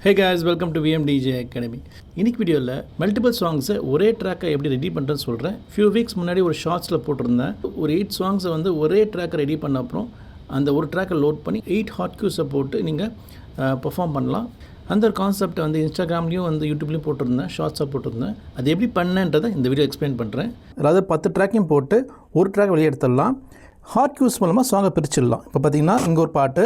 Hey guys, welcome to VMDJ Academy. இன்னைக்கு வீடியோவில் multiple சாங்ஸை ஒரே ட்ராக்கை எப்படி ரெடி பண்ணுறேன்னு சொல்கிறேன். ஃபியூ வீக்ஸ் முன்னாடி ஒரு ஷார்ட்ஸில் போட்டிருந்தேன். ஒரு 8 சாங்ஸை வந்து ஒரே ட்ராக்கை ரெடி பண்ண அப்புறம் அந்த ஒரு ட்ராக்கை லோட் பண்ணி 8 ஹாட் க்யூஸை போட்டு நீங்கள் பெர்ஃபார்ம் பண்ணலாம். அந்த ஒரு கான்செப்டை வந்து இன்ஸ்டாகிராம்லேயும் வந்து யூடியூப்லேயும் போட்டிருந்தேன், ஷார்ட்ஸாக போட்டிருந்தேன். அது எப்படி பண்ணேன்றதை இந்த வீடியோ எக்ஸ்பிளைன் பண்ணுறேன். அதாவது 10 ட்ராக்கையும் போட்டு ஒரு ட்ராக் வெளியே எடுத்துடலாம். ஹாட் க்யூஸ் மூலமாக சாங்கை பிரிச்சிடலாம். இப்போ பார்த்தீங்கன்னா இங்கே ஒரு பாட்டு,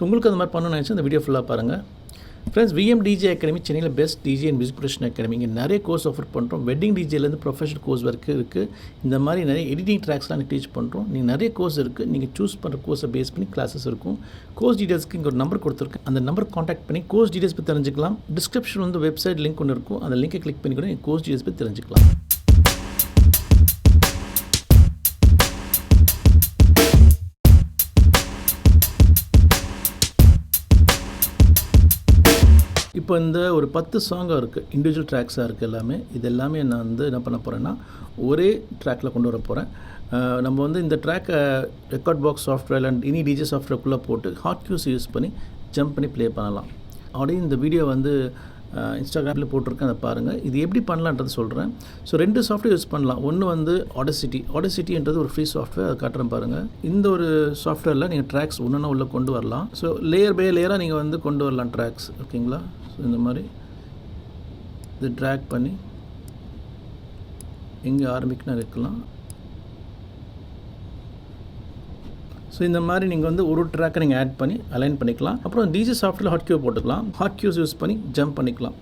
உங்களுக்கு அந்த மாதிரி பண்ணணும்னு நினச்சி அந்த வீடியோ ஃபுல்லாக பாருங்கள். ஃப்ரெண்ட்ஸ், VMDJ அகாடமி சென்னையில் best DJ and music production academy. இங்கே நிறைய கோர்ஸ் ஆஃபர் பண்ணுறோம். வெட்டிங் டிஜேலேருந்து ப்ரொஃபஷனல் கோர்ஸ் வரைக்கும் இருக்குது. இந்த மாதிரி நிறைய எடிட்டிங் ட்ராக்ஸ்லாம் டீச் பண்ணுறோம். நீங்கள் நிறைய கோர்ஸ் இருக்குது. நீங்கள் சூஸ் பண்ணுற கோர்ஸை பேஸ் பண்ணி கிளாஸஸ் இருக்கும். கோர்ஸ் டீட்டெயில்ஸ்க்கு இங்கே ஒரு நம்பர் கொடுத்துருக்கேன். அந்த நம்பர் காண்டாக்ட் பண்ணி கோர்ஸ் டீட்டெயில்ஸ் பற்றி தெரிஞ்சுக்கலாம். டிஸ்கிரிப்ஷன் வந்து வெப்சைட் லிங்க் ஒன்று இருக்கும். அந்த லிங்கை கிளிக் பண்ணி கூட நீங்கள் கோர்ஸ் டீட்டெயில்ஸ் பற்றி தெரிஞ்சுக்கலாம். இப்போ இந்த ஒரு 10 சாங்காக இருக்குது, இண்டிவிஜுவல் ட்ராக்ஸாக இருக்குது. இது எல்லாமே நான் வந்து என்ன பண்ண போகிறேன்னா ஒரே ட்ராக்கில் கொண்டு வர போகிறேன். நம்ம வந்து இந்த ட்ராக்கை ரெக்கார்ட் பாக்ஸ் சாஃப்ட்வேர் அண்ட் இனி டிஜே சாஃப்ட்வேர்க்குள்ளே போட்டு ஹாட் க்யூஸ் யூஸ் பண்ணி ஜம்ப் பண்ணி ப்ளே பண்ணலாம். அப்படியே இந்த வீடியோ வந்து இன்ஸ்டாகிராமில் போட்டிருக்கேன், அதை பாருங்கள். இது எப்படி பண்ணலான்றது சொல்கிறேன். ஸோ 2 சாஃப்ட்வேர் யூஸ் பண்ணலாம். ஒன்று வந்து ஆடசிட்டின்றது ஒரு ஃப்ரீ சாஃப்ட்வேர், அதை காட்டுறேன் பாருங்கள். இந்த ஒரு சாஃப்ட்வேரில் நீங்கள் ட்ராக்ஸ் ஒன்றுனா உள்ளே கொண்டு வரலாம். ஸோ லேயர் பை லேயராக நீங்கள் வந்து கொண்டு வரலாம் ட்ராக்ஸ், ஓகேங்களா? ஸோ இந்த மாதிரி இது ட்ராக் பண்ணி எங்கே ஆரம்பிக்கணும் வைக்கலாம். ஸோ இந்த மாதிரி நீங்கள் வந்து ஒரு ட்ராக்கை நீங்கள் ஆட் பண்ணி அலைன் பண்ணிக்கலாம். அப்புறம் டிஜே சாஃப்ட்வேர் ஹாட் க்யூ போட்டுக்கலாம். ஹாட் க்யூஸ் யூஸ் பண்ணி ஜம்ப் பண்ணிக்கலாம்.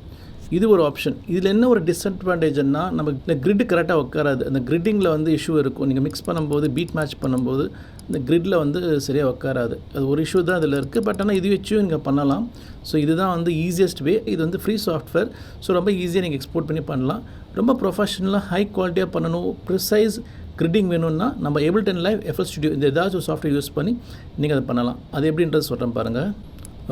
இது ஒரு ஆப்ஷன். இதில் என்ன ஒரு டிஸ்அட்வான்டேஜ்னா, நம்ம இந்த கிரிட் கரெக்டாக உட்காராது. அந்த கிரிட்டிங்கில் வந்து இஷ்யூ இருக்கும். நீங்கள் மிக்ஸ் பண்ணும்போது, பீட் மேட்ச் பண்ணும்போது இந்த கிரிட்டில் வந்து சரியாக உட்காராது. அது ஒரு இஷ்யூ தான் இதில் இருக்குது. பட் ஆனால் இது வச்சும் நீங்கள் பண்ணலாம். ஸோ இதுதான் வந்து ஈஸியஸ்ட் வே. இது வந்து ஃப்ரீ சாஃப்ட்வேர். ஸோ ரொம்ப ஈஸியாக நீங்கள் எக்ஸ்போர்ட் பண்ணி பண்ணலாம். ரொம்ப ப்ரொஃபஷனலாக ஹை குவாலிட்டியாக பண்ணணும், ப்ரிசைஸ் கிரிட்டிங் வேணும்னா நம்ம Ableton Live, FL Studio இந்த ஏதாச்சும் ஒரு சாஃப்ட்வேர் யூஸ் பண்ணி நீங்கள் அதை பண்ணலாம். அது எப்படின்றது சொல்கிறேன் பாருங்கள்.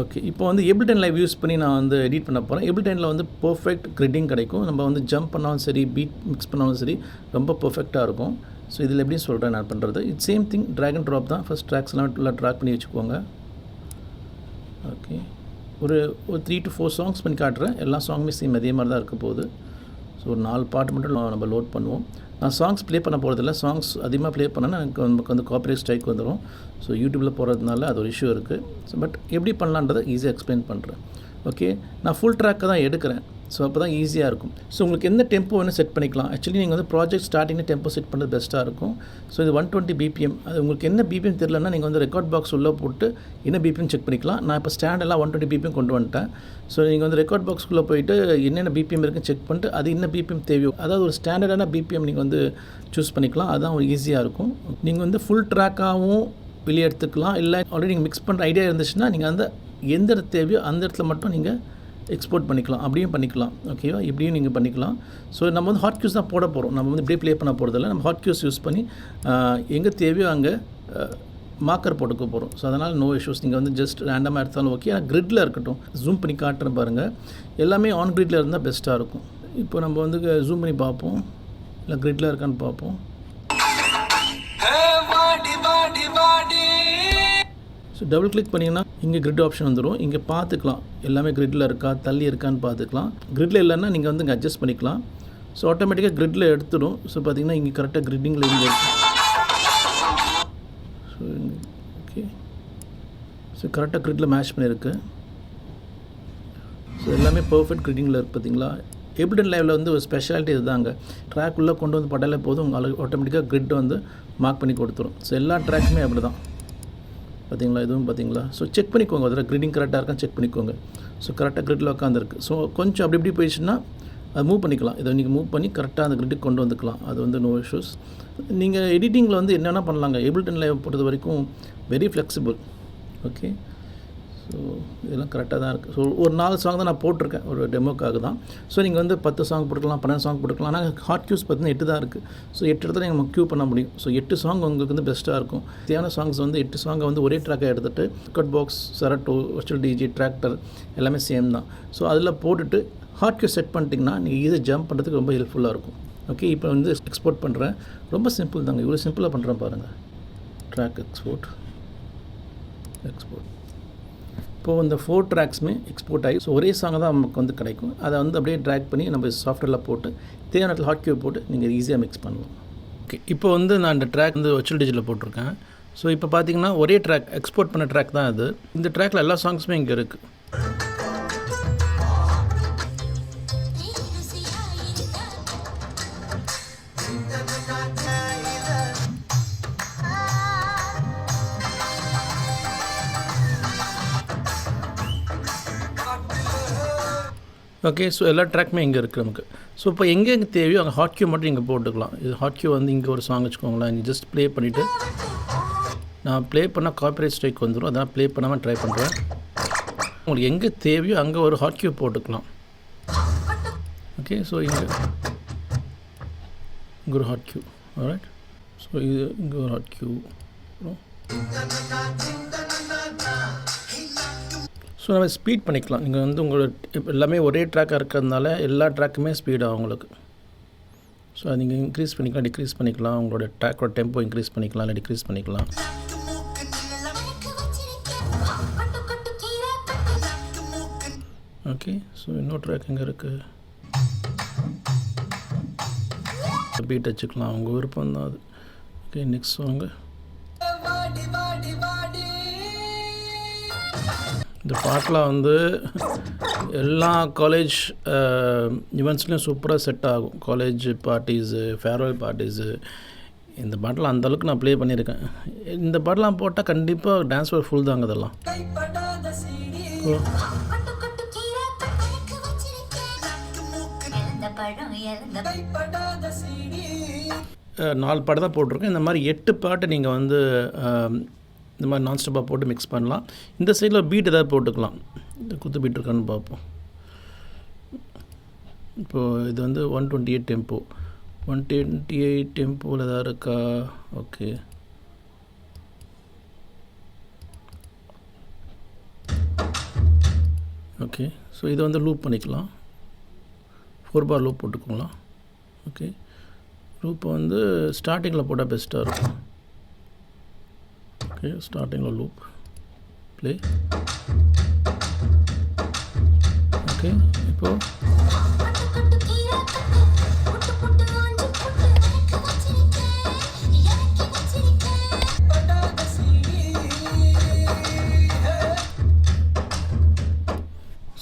ஓகே, இப்போ வந்து Ableton Live யூஸ் பண்ணி நான் வந்து எடிட் பண்ண போகிறேன். Abletonல வந்து பர்ஃபெக்ட் கிரிட்டிங் கிடைக்கும். நம்ம வந்து ஜம்ப் பண்ணாலும் சரி, பீட் மிக்ஸ் பண்ணாலும் சரி, ரொம்ப பர்ஃபெக்டாக இருக்கும். ஸோ இதில் எப்படின்னு சொல்கிறேன் நான் பண்ணுறது. It's same thing, drag and drop தான். ஃபஸ்ட் ட்ராக்ஸ்லாம் ஃபுல்லாக ட்ராக் பண்ணி வச்சுக்கோங்க. ஓகே, ஒரு 3 to 4 சாங்ஸ் பண்ணி காட்டுறேன். எல்லா சாங்குமே சேம் அதே மாதிரி தான் இருக்க போகுது. ஸோ ஒரு 4 பாட்டு மட்டும் நம்ம லோட் பண்ணுவோம். நான் சாங்ஸ் ப்ளே பண்ண போகிறதில்ல. சாங்ஸ் அதிகமாக ப்ளே பண்ணால் நமக்கு வந்து காப்பிரைட் ஸ்ட்ரைக் வந்துடும். ஸோ யூடியூப்பில் போகிறதுனால அது ஒரு இஷ்யூ இருக்குது. ஸோ பட் எப்படி பண்ணலான்றதை ஈஸியாக எக்ஸ்பிளைன் பண்ணுறேன். ஓகே, நான் ஃபுல் ட்ராக்கை தான் எடுக்கிறேன். ஸோ அப்போ தான் ஈஸியாக இருக்கும். ஸோ உங்களுக்கு எந்த டெம்போ வேணும் செட் பண்ணிக்கலாம். ஆக்சுவலி நீங்கள் வந்து ப்ராஜெக்ட் ஸ்டார்டிங்கில் டெம்போ செட் பண்ணுறது பெஸ்ட்டாக இருக்கும். ஸோ இது 120 BPM. அது உங்களுக்கு என்ன BPM தெரியலன்னா நீங்கள் வந்து ரெக்கார்ட் பாக்ஸ் உள்ளே போட்டு என்ன BPM செக் பண்ணிக்கலாம். நான் இப்போ ஸ்டாண்டெல்லாம் 120 BPM கொண்டு வந்துட்டேன். ஸோ நீங்கள் வந்து ரெக்கார்ட் பாக்ஸ்க்குள்ளே போயிட்டு என்னென்ன BPM இருக்குன்னு செக் பண்ணிட்டு அது என்ன BPM தேவையோ, அதாவது ஒரு ஸ்டாண்டர்டான BPM நீங்கள் வந்து சூஸ் பண்ணிக்கலாம். அதுதான் ஒரு ஈஸியாக இருக்கும். நீங்கள் வந்து ஃபுல் ட்ராக்காகவும் வெளியே எடுத்துக்கலாம். இல்லை ஆல்ரெடி நீங்கள் மிக்ஸ் பண்ணுற ஐடியா இருந்துச்சுன்னா நீங்கள் அந்த எந்த இடத்து தேவையோ அந்த இடத்துல மட்டும் நீங்கள் எக்ஸ்போர்ட் பண்ணிக்கலாம். அப்படியும் பண்ணிக்கலாம். ஓகேவா? இப்படியும் நீங்கள் பண்ணிக்கலாம். ஸோ நம்ம வந்து ஹாட் க்யூஸ் தான் போட போகிறோம். நம்ம வந்து இப்படியே ப்ளே பண்ண போகிறதில்ல. நம்ம ஹாட் க்யூஸ் யூஸ் பண்ணி எங்கே தேவையோ அங்கே மார்க்கர் போட்டுக்க போகிறோம். ஸோ அதனால் நோ இஷ்யூஸ். நீங்கள் வந்து ஜஸ்ட் ரேண்டமாக எடுத்தாலும் ஓகே. ஆனால் கிரிட்டில் இருக்கட்டும். ஜூம் பண்ணி காட்டுறேன் பாருங்கள். எல்லாமே ஆன் கிரிட்டில் இருந்தால் பெஸ்ட்டாக இருக்கும். இப்போ நம்ம வந்து ஜூம் பண்ணி பார்ப்போம், இல்லை கிரிட்டில் இருக்கான்னு பார்ப்போம். ஸோ டபுள் கிளிக் பண்ணிங்கன்னா இங்கே கிரிட் ஆப்ஷன் வந்துடும். இங்கே பார்த்துக்கலாம் எல்லாமே கிரிட்டில் இருக்கா, தள்ளி இருக்கான்னு பார்த்துக்கலாம். கிரிட்டில் இல்லைன்னா நீங்கள் வந்து இங்கே அட்ஜஸ்ட் பண்ணிக்கலாம். ஸோ ஆட்டோமேட்டிக்காக கிரிட்டில் எடுத்துடும். ஸோ பார்த்தீங்கன்னா இங்கே கரெக்டாக கிரிட்டிங்கில் இங்கே ஸோ ஓகே. ஸோ கரெக்டாக கிரிட்டில் மேட்ச் பண்ணியிருக்கு. ஸோ எல்லாமே பர்ஃபெக்ட் கிரிட்டிங்கில் இருக்குது. பார்த்தீங்களா? Ableton Liveல வந்து ஒரு ஸ்பெஷாலிட்டி இதுதாங்க. ட்ராக் உள்ளே கொண்டு வந்து பட்டாலே போதும், உங்களுக்கு ஆட்டோமேட்டிக்காக கிரிட் வந்து மார்க் பண்ணி கொடுத்துரும். ஸோ எல்லா ட்ராக்குமே அப்படி தான். பார்த்தீங்களா? இதுவும் பார்த்தீங்களா? ஸோ செக் பண்ணிக்கோங்க. அதில் கிரிட்டிங் கரெக்டாக இருக்கான்னு செக் பண்ணிக்கோங்க. ஸோ கரெக்டாக கிரிட்டில் உட்காந்துருக்கு. ஸோ கொஞ்சம் அப்படி இப்படி போயிடுச்சுன்னா அது மூவ் பண்ணிக்கலாம். இதை நீங்கள் மூவ் பண்ணி கரெக்டாக அந்த கிரிட்டுக்கு கொண்டு வந்துக்கலாம். அது வந்து நோ இஷ்யூஸ். நீங்கள் எடிட்டிங்கில் வந்து என்னென்ன பண்ணலாங்க. Ableton Live பொறுத்த வரைக்கும் வெரி ஃப்ளெக்சிபிள். ஓகே, ஸோ இதெல்லாம் கரெக்டாக தான் இருக்குது. ஸோ ஒரு 4 சாங் தான் நான் போட்டிருக்கேன், ஒரு டெமோக்காக தான். ஸோ நீங்கள் வந்து 10 சாங் போட்டுக்கலாம், 12 சாங் போட்டுக்கலாம். ஆனால் ஹாட் க்யூஸ் பார்த்தீங்கன்னா 8 தான் இருக்குது. ஸோ 8 இடத்துல நம்ம க்யூ பண்ண முடியும். ஸோ 8 சாங் உங்களுக்கு வந்து பெஸ்ட்டாக இருக்கும். தேவையான சாங்ஸ் வந்து 8 சாங்கை வந்து ஒரே ட்ராக்கை எடுத்துகிட்டு Rekordbox, Serato, virtual DJ, Traktor எல்லாமே சேம் தான். ஸோ அதில் போட்டுட்டு ஹாட் க்யூ செட் பண்ணிட்டிங்கன்னா நீங்கள் ஈஸியாக ஜம்ப் பண்ணுறதுக்கு ரொம்ப ஹெல்ப்ஃபுல்லாக இருக்கும். ஓகே, இப்போ வந்து எக்ஸ்போர்ட் பண்ணுறேன். ரொம்ப சிம்பிள் தாங்க, இவ்வளோ சிம்பிளாக பண்ணுறேன் பாருங்கள். Track export. இப்போது இந்த 4 ட்ராக்ஸுமே எக்ஸ்போர்ட் ஆகி ஸோ ஒரே சாங் தான் நமக்கு வந்து கிடைக்கும். அதை வந்து அப்படியே ட்ராக் பண்ணி நம்ம சாஃப்ட்வேரில் போட்டு தேவையான இடத்துல ஹாட் கியூப் போட்டு நீங்கள் ஈஸியாக மிக்ஸ் பண்ணலாம். ஓகே, இப்போ வந்து நான் இந்த ட்ராக் வந்து வர்ச்சுவல் டிஜிட்டலில் போட்டிருக்கேன். ஸோ இப்போ பார்த்தீங்கன்னா ஒரே ட்ராக் எக்ஸ்போர்ட் பண்ண ட்ராக் தான் இது. இந்த ட்ராக்கில் எல்லா சாங்ஸுமே இங்கே இருக்குது. ஓகே, ஸோ எல்லா ட்ராக்குமே இங்கே இருக்குது நமக்கு. ஸோ இப்போ எங்கே தேவையோ அங்கே ஹாட் கியூ மட்டும் இங்கே போட்டுக்கலாம். இது ஹாட் கியூ வந்து இங்கே ஒரு சாங் வச்சுக்கோங்களேன். நீங்கள் ஜஸ்ட் ப்ளே பண்ணிவிட்டு நான் ப்ளே பண்ணால் காப்பிரைட் ஸ்ட்ரைக் வந்துடும். அதனால் ப்ளே பண்ணாமல் ட்ரை பண்ணுறேன். உங்களுக்கு எங்கே தேவையோ அங்கே ஒரு ஹாட் கியூ போட்டுக்கலாம். ஓகே, ஸோ இங்கே ஒரு ஹாட் கியூ. ஆல்ரைட், ஸோ இது இங்கே ஒரு ஹாட் கியூ. ஸோ நம்ம ஸ்பீட் பண்ணிக்கலாம். நீங்கள் வந்து உங்களோட எல்லாமே ஒரே ட்ராக்காக இருக்கிறதுனால எல்லா ட்ராக்குமே ஸ்பீடாகும் உங்களுக்கு. ஸோ அதை நீங்கள் இன்க்ரீஸ் பண்ணிக்கலாம், டிக்ரீஸ் பண்ணிக்கலாம். உங்களோட ட்ராக்கோட டெம்போ இன்க்ரீஸ் பண்ணிக்கலாம், இல்லை டிக்ரீஸ் பண்ணிக்கலாம். ஓகே, ஸோ இன்னொரு ட்ராக் எங்கே இருக்குது? பீட் வச்சுக்கலாம், உங்கள் விருப்பம் தான் அது. Okay, next song. இந்த பாட்டெலாம் வந்து எல்லா காலேஜ் ஈவெண்ட்ஸ்லேயும் சூப்பராக செட் ஆகும். College parties, farewell parties. இந்த பாட்டெலாம் அந்தளவுக்கு நான் ப்ளே பண்ணியிருக்கேன். இந்த பாட்டெலாம் போட்டால் கண்டிப்பாக டான்ஸ் ஃப்ளோர் ஃபுல் தாங்க இதெல்லாம். நாலு பாட்டு தான் போட்டிருக்கேன். இந்த மாதிரி 8 பாட்டு நீங்கள் வந்து இந்த மாதிரி நான்ஸ்டாப்பாக போட்டு மிக்ஸ் பண்ணலாம். இந்த சைடில் பீட் ஏதாவது போட்டுக்கலாம். இந்த குத்து பீட் இருக்கான்னு பார்ப்போம். இப்போது இது வந்து 128 டெம்போ. 128 டெம்போவில் ஏதாவது இருக்கா? Okay, okay. ஸோ இதை வந்து லூப் பண்ணிக்கலாம். 4 பார் லூப் போட்டுக்கோங்களா. ஓகே, லூப்பை வந்து ஸ்டார்டிங்கில் போட்டால் பெஸ்ட்டாக இருக்கும். ஓகே, ஸ்டார்டிங்கில் லூப் ப்ளே. ஓகே, இப்போது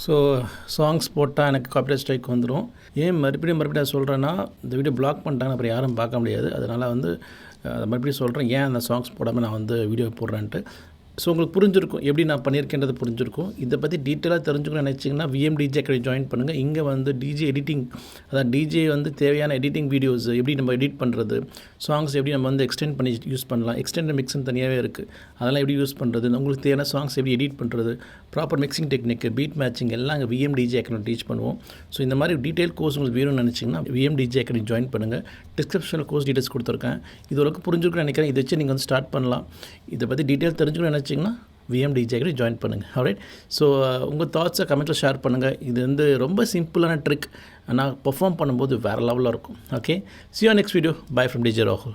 ஸோ சாங்ஸ் போட்டால் எனக்கு காப்பிரைட் ஸ்ட்ரைக் வந்துடும். ஏன் மறுபடியும் சொல்கிறேன்னா, இந்த வீடியோ பிளாக் பண்ணிட்டாங்க, அப்புறம் யாரும் பார்க்க முடியாது. அதனால் வந்து மறுபடியும் சொல்கிறேன், ஏன் அந்த சாங்ஸ் போடாமல் நான் வந்து வீடியோ போடுறேன்ட்டு. ஸோ உங்களுக்கு புரிஞ்சிருக்கும், எப்படி நான் பண்ணியிருக்கேன்றது புரிஞ்சிருக்கும். இதை பற்றி டீட்டெயிலாக தெரிஞ்சுக்கணும்னு நினச்சிங்கன்னா VMDJ அகாடமி ஜாயின் பண்ணுங்கள். இங்கே வந்து டிஜே எடிட்டிங், அதாவது டிஜே வந்து தேவையான எடிட்டிங் வீடியோஸ் எப்படி நம்ம எடிட் பண்ணுறது, சாங்ஸ் எப்படி நம்ம வந்து எக்ஸ்டெண்ட் பண்ணி யூஸ் பண்ணலாம், எக்ஸ்டெண்ட் மிக்ஸ்ன்னு தனியாகவே இருக்குது, அதெல்லாம் எப்படி யூஸ் பண்ணுறது, உங்களுக்கு தேவையான சாங்ஸ் எப்படி எடிட் பண்ணுறது, proper mixing technique, beat matching எல்லாம் இங்கே VMDJ அகாடமி டீச் பண்ணுவோம். ஸோ இந்த மாதிரி டீட்டெயில் கோர்ஸ் உங்களுக்கு வேணும்னு நினச்சிங்கன்னா VMDJ அகாடமி ஜாயின் பண்ணுங்கள். டிஸ்கிரிப்ஷனில் கோர்ஸ் டீட்டெயில்ஸ் கொடுத்துருக்கேன். இது வரைக்கும் புரிஞ்சுக்கணும்னு நினைக்கிறேன். இதை வச்சு நீங்கள் வந்து ஸ்டார்ட் பண்ணலாம். இதை பற்றி டீட்டெயில் தெரிஞ்சுக்கணும்னு நினச்சிங்கன்னா VMDJ அகாடமி ஜாயின் பண்ணுங்கள். ஆல்ரைட், ஸோ உங்கள் தாட்ஸை கமெண்ட்டில் ஷேர் பண்ணுங்கள். இது வந்து ரொம்ப சிம்பிளான ட்ரிக், ஆனால் பெர்ஃபார்ம் பண்ணும்போது வேறு லெவலில் இருக்கும். Okay, see you on next video. Bye from DJ Rahul.